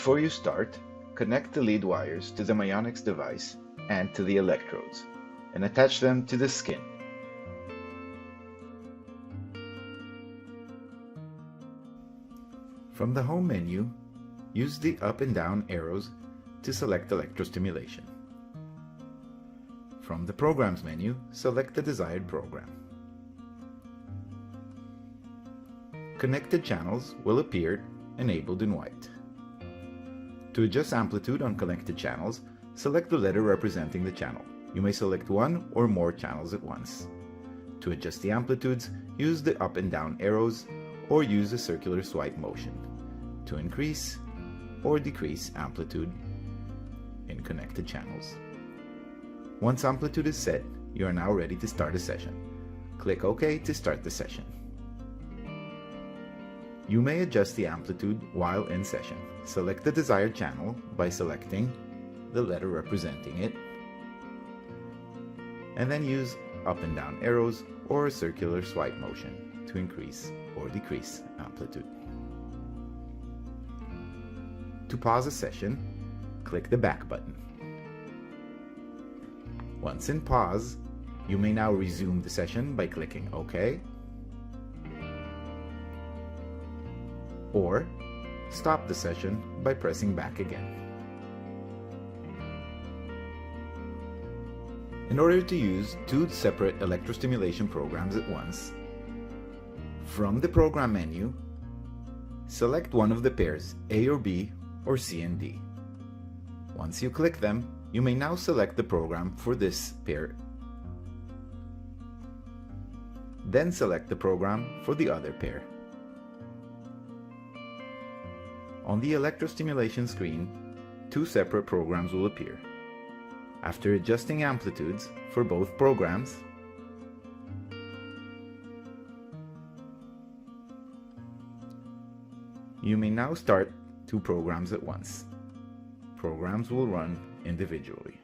Before you start, connect the lead wires to the MyOnyx device and to the electrodes, and attach them to the skin. From the home menu, use the up and down arrows to select Electrostimulation. From the Programs menu, select the desired program. Connected channels will appear enabled in white. To adjust amplitude on connected channels, select the letter representing the channel. You may select one or more channels at once. To adjust the amplitudes, use the up and down arrows or use a circular swipe motion to increase or decrease amplitude in connected channels. Once amplitude is set, you are now ready to start a session. Click OK to start the session. You may adjust the amplitude while in session. Select the desired channel by selecting the letter representing it, and then use up and down arrows or a circular swipe motion to increase or decrease amplitude. To pause a session, click the back button. Once in pause, you may now resume the session by clicking OK, or stop the session by pressing back again. In order to use two separate electrostimulation programs at once, from the Program menu, select one of the pairs A or B or C and D. Once you click them, you may now select the program for this pair. Then select the program for the other pair. On the electrostimulation screen, two separate programs will appear. After adjusting amplitudes for both programs, you may now start two programs at once. Programs will run individually.